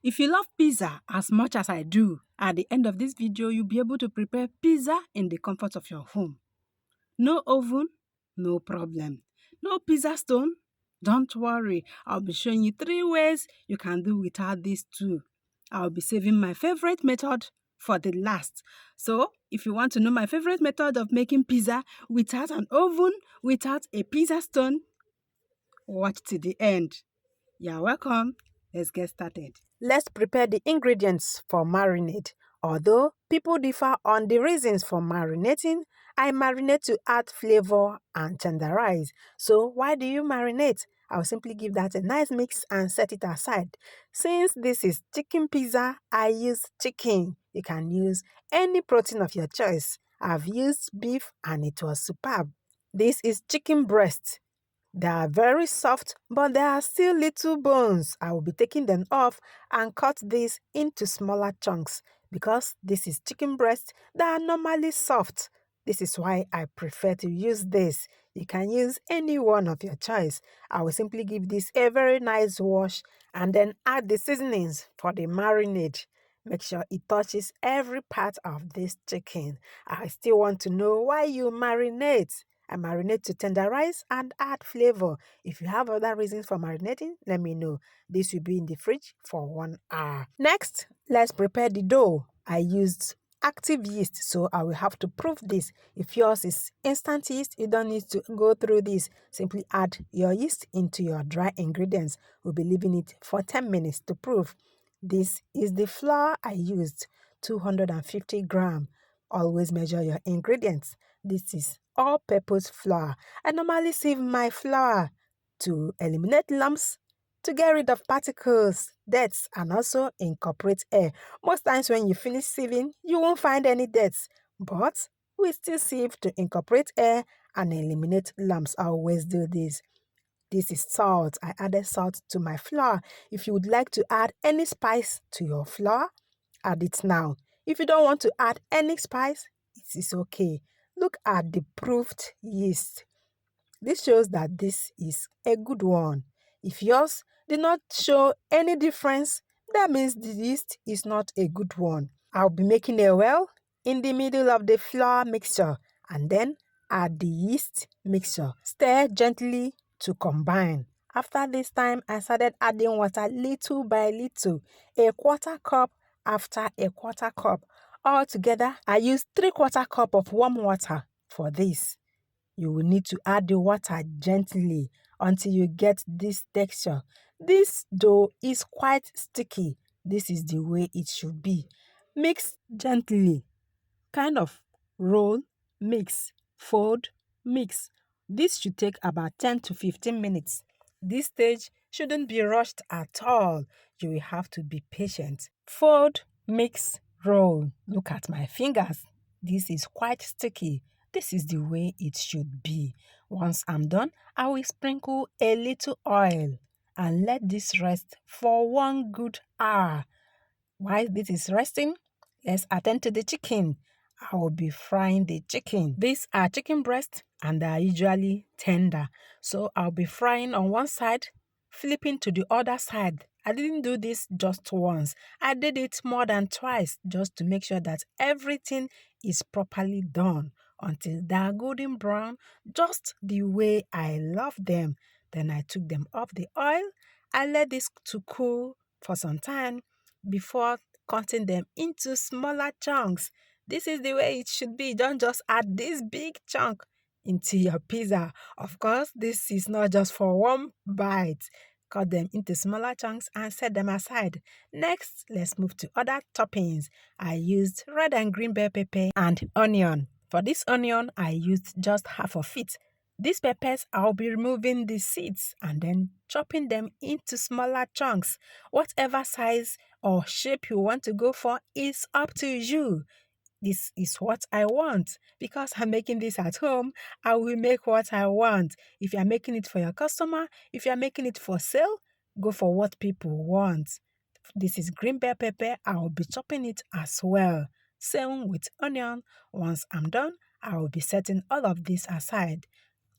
If you love pizza as much as I do, at the end of this video, you'll be able to prepare pizza in the comfort of your home. No oven, no problem. No pizza stone, don't worry. I'll be showing you 3 ways you can do without these two. I'll be saving my favorite method for the last. So, if you want to know my favorite method of making pizza without an oven, without a pizza stone, watch to the end. You're welcome. Let's get started. Let's prepare the ingredients for marinade. Although people differ on the reasons for marinating, I marinate to add flavor and tenderize. So why do you marinate? I'll simply give that a nice mix and set it aside. Since this is chicken pizza, I use chicken. You can use any protein of your choice. I've used beef and it was superb. This is chicken breast. They are very soft, but there are still little bones. I will be taking them off and cut these into smaller chunks because this is chicken breast that are normally soft. This is why I prefer to use this. You can use any one of your choice. I will simply give this a very nice wash and then add the seasonings for the marinade. Make sure it touches every part of this chicken. I still want to know why you marinate. I marinate to tenderize and add flavor. If you have other reasons for marinating, let me know. This will be in the fridge for 1 hour. Next, let's prepare the dough. I used active yeast, so I will have to proof this. If yours is instant yeast, you don't need to go through this. Simply add your yeast into your dry ingredients. We'll be leaving it for 10 minutes to proof. This is the flour I used, 250 grams. Always measure your ingredients. This is all-purpose flour. I normally sieve my flour to eliminate lumps, to get rid of particles, debts, and also incorporate air. Most times when you finish sieving, you won't find any debts, but we still sieve to incorporate air and eliminate lumps. I always do this. This is salt. I added salt to my flour. If you would like to add any spice to your flour, add it now. If you don't want to add any spice, it is okay. Look at the proofed yeast. This shows that this is a good one. If yours did not show any difference, that means the yeast is not a good one. I'll be making a well in the middle of the flour mixture and then add the yeast mixture. Stir gently to combine. After this time, I started adding water little by little, a quarter cup after a quarter cup. Altogether, I used 3/4 cup of warm water for this. You will need to add the water gently until you get this texture. This dough is quite sticky. This is the way it should be. Mix gently. Kind of roll, mix, fold, mix. This should take about 10 to 15 minutes. This stage shouldn't be rushed at all. You will have to be patient. Fold, mix, roll. Look at my fingers. This is quite sticky. This is the way it should be. Once I'm done, I will sprinkle a little oil and let this rest for 1 good hour. While this is resting, let's attend to the chicken. I will be frying the chicken. These are chicken breasts and they are usually tender. So I'll be frying on one side, flipping to the other side. I didn't do this just once. I did it more than twice just to make sure that everything is properly done until they are golden brown, just the way I love them. Then I took them off the oil. I let this to cool for some time before cutting them into smaller chunks. This is the way it should be. Don't just add this big chunk into your pizza. Of course, this is not just for one bite. Cut them into smaller chunks and set them aside. Next, let's move to other toppings. I used red and green bell pepper and onion. For this onion, I used just half of it. These peppers, I'll be removing the seeds and then chopping them into smaller chunks. Whatever size or shape you want to go for is up to you. This is what I want. Because I'm making this at home, I will make what I want. If you're making it for your customer, if you're making it for sale, go for what people want. This is green bell pepper. I will be chopping it as well. Same with onion. Once I'm done, I will be setting all of this aside.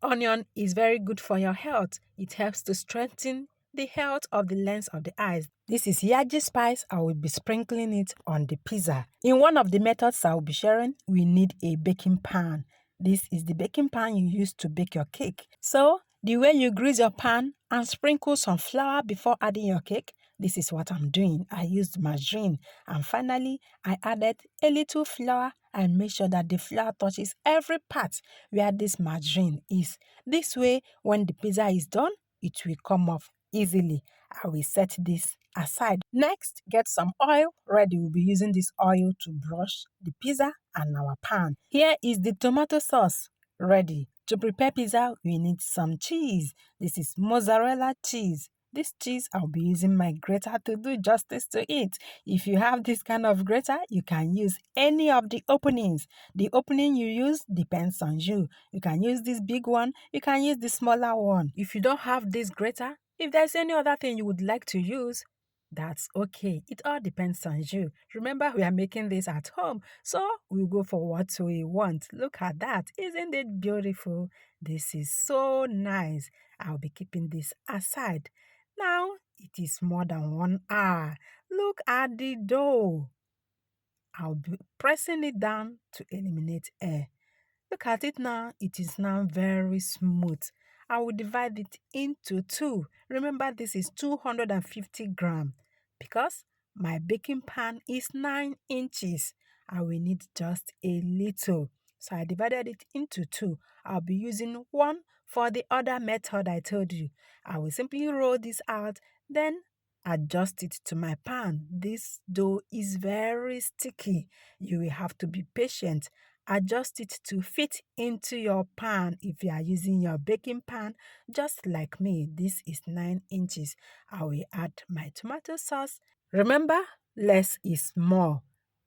Onion is very good for your health. It helps to strengthen the health of the lens of the eyes. This is yaji spice. I will be sprinkling it on the pizza. In one of the methods I will be sharing, we need a baking pan. This is the baking pan you use to bake your cake. So, the way you grease your pan and sprinkle some flour before adding your cake, this is what I'm doing. I used margarine, and finally I added a little flour and make sure that the flour touches every part where this margarine is. This way, when the pizza is done, it will come off easily. I will set this aside. Next, get some oil ready. We'll be using this oil to brush the pizza and our pan. Here is the tomato sauce ready. To prepare pizza, we need some cheese. This is mozzarella cheese. This cheese, I'll be using my grater to do justice to it. If you have this kind of grater, you can use any of the openings. The opening you use depends on you. You can use this big one, you can use the smaller one. If you don't have this grater, if there's any other thing you would like to use, that's okay. It all depends on you. Remember, we are making this at home, so we'll go for what we want. Look at that. Isn't it beautiful? This is so nice. I'll be keeping this aside. Now, it is more than 1 hour. Look at the dough. I'll be pressing it down to eliminate air. Look at it now. It is now very smooth. I will divide it into two. Remember, this is 250 grams because my baking pan is 9 inches. I will need just a little. So I divided it into two. I'll be using one for the other method I told you. I will simply roll this out, then adjust it to my pan. This dough is very sticky. You will have to be patient. Adjust it to fit into your pan if you are using your baking pan, just like me. This is 9 inches. I will add my tomato sauce. Remember, less is more.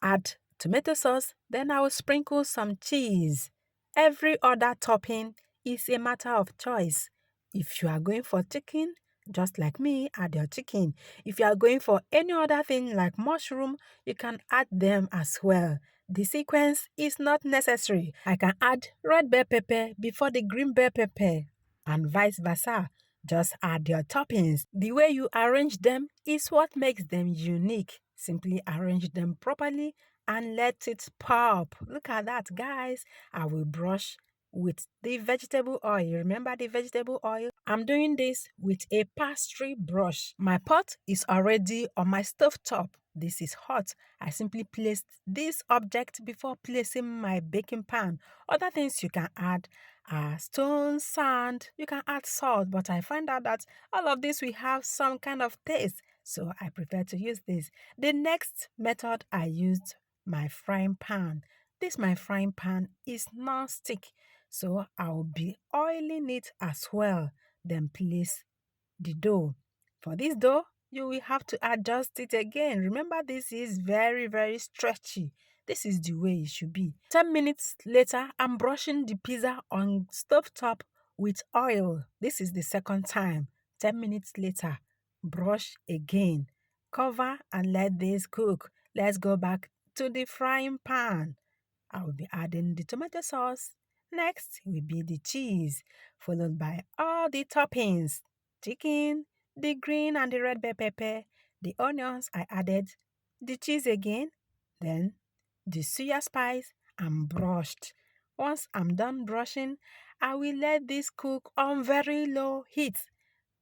Add tomato sauce, then I will sprinkle some cheese. Every other topping is a matter of choice. If you are going for chicken, just like me, add your chicken. If you are going for any other thing like mushroom, you can add them as well. The sequence is not necessary. I can add red bell pepper before the green bell pepper and vice versa. Just add your toppings. The way you arrange them is what makes them unique. Simply arrange them properly and let it pop. Look at that, guys. I will brush with the vegetable oil. Remember the vegetable oil? I'm doing this with a pastry brush. My pot is already on my stove top. This is hot. I simply placed this object before placing my baking pan. Other things you can add are stone, sand, you can add salt, but I find out that all of this will have some kind of taste, so I prefer to use this. The next method, I used my frying pan. This my frying pan is non-stick, so I'll be oiling it as well. Then place the dough. For this dough, you will have to adjust it again. Remember, this is very, very stretchy. This is the way it should be. 10 minutes later, I'm brushing the pizza on stovetop with oil. This is the second time. 10 minutes later, brush again. Cover and let this cook. Let's go back to the frying pan. I will be adding the tomato sauce. Next will be the cheese, followed by all the toppings. Chicken, the green and the red bell pepper, the onions I added, the cheese again, then the suya spice and brushed. Once I'm done brushing, I will let this cook on very low heat.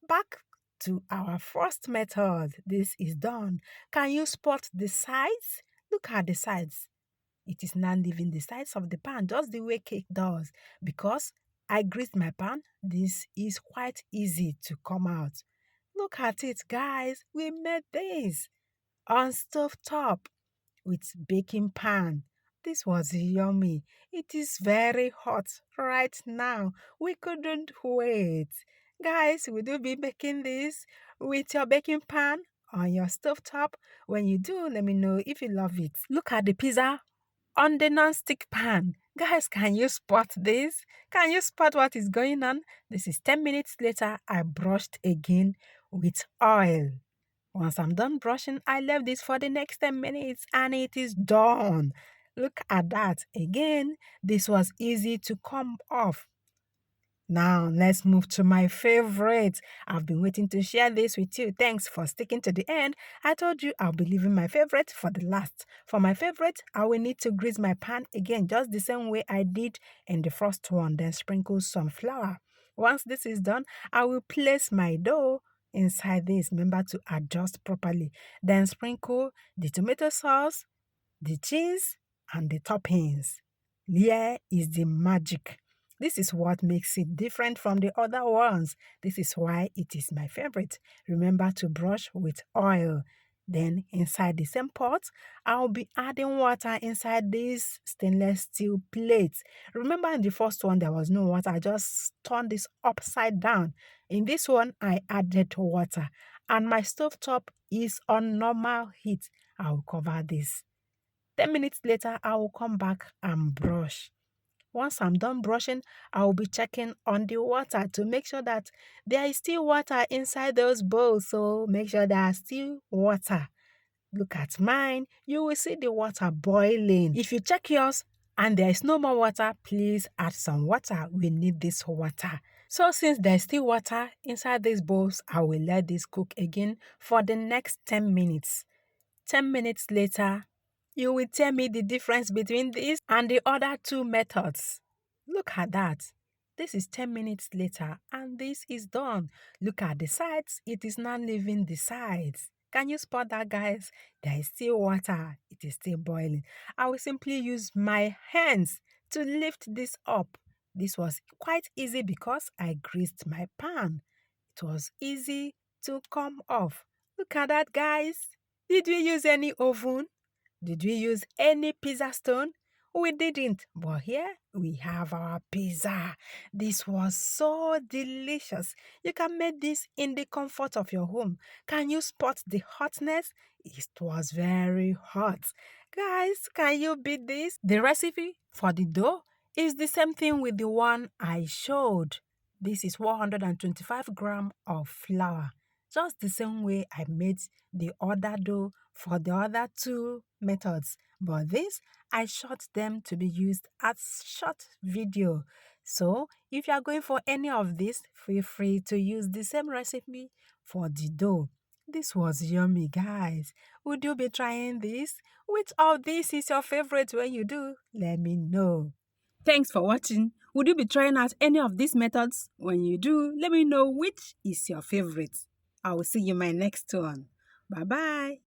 Back to our first method. This is done. Can you spot the sides? Look at the sides. It is now leaving the sides of the pan just the way cake does. Because I greased my pan, this is quite easy to come out. Look at it, guys. We made this on stove top with baking pan. This was yummy. It is very hot right now. We couldn't wait. Guys, will you be making this with your baking pan on your stove top? When you do, let me know if you love it. Look at the pizza on the non-stick pan. Guys, can you spot this? Can you spot what is going on? This is 10 minutes later. I brushed again with oil. Once I'm done brushing, I left this for the next 10 minutes and it is done. Look at that. Again, this was easy to come off. Now, let's move to my favorite. I've been waiting to share this with you. Thanks for sticking to the end. I told you I'll be leaving my favorite for the last. For my favorite, I will need to grease my pan again, just the same way I did in the first one, then sprinkle some flour. Once this is done, I will place my dough inside this. Remember to adjust properly. Then sprinkle the tomato sauce, the cheese, and the toppings. Here is the magic. This is what makes it different from the other ones. This is why it is my favorite. Remember to brush with oil. Then inside the same pot, I'll be adding water inside this stainless steel plate. Remember in the first one, there was no water. I just turned this upside down. In this one, I added water. And my stove top is on normal heat. I'll cover this. 10 minutes later, I will come back and brush. Once I'm done brushing, I will be checking on the water to make sure that there is still water inside those bowls. So make sure there is still water. Look at mine. You will see the water boiling. If you check yours and there is no more water, please add some water. We need this water. So since there is still water inside these bowls, I will let this cook again for the next 10 minutes. 10 minutes later, you will tell me the difference between this and the other two methods. Look at that. This is 10 minutes later and this is done. Look at the sides. It is not leaving the sides. Can you spot that, guys? There is still water. It is still boiling. I will simply use my hands to lift this up. This was quite easy because I greased my pan. It was easy to come off. Look at that, guys. Did we use any oven? Did we use any pizza stone? We didn't, but here we have our pizza. This was so delicious. You can make this in the comfort of your home. Can you spot the hotness? It was very hot. Guys, can you beat this? The recipe for the dough is the same thing with the one I showed. This is 125 grams of flour. Just the same way I made the other dough for the other two methods. But this, I shot them to be used as short video. So, if you are going for any of this, feel free to use the same recipe for the dough. This was yummy, guys. Would you be trying this? Which of these is your favorite when you do? Let me know. Thanks for watching. Would you be trying out any of these methods? When you do, let me know which is your favorite. I will see you in my next one. Bye-bye.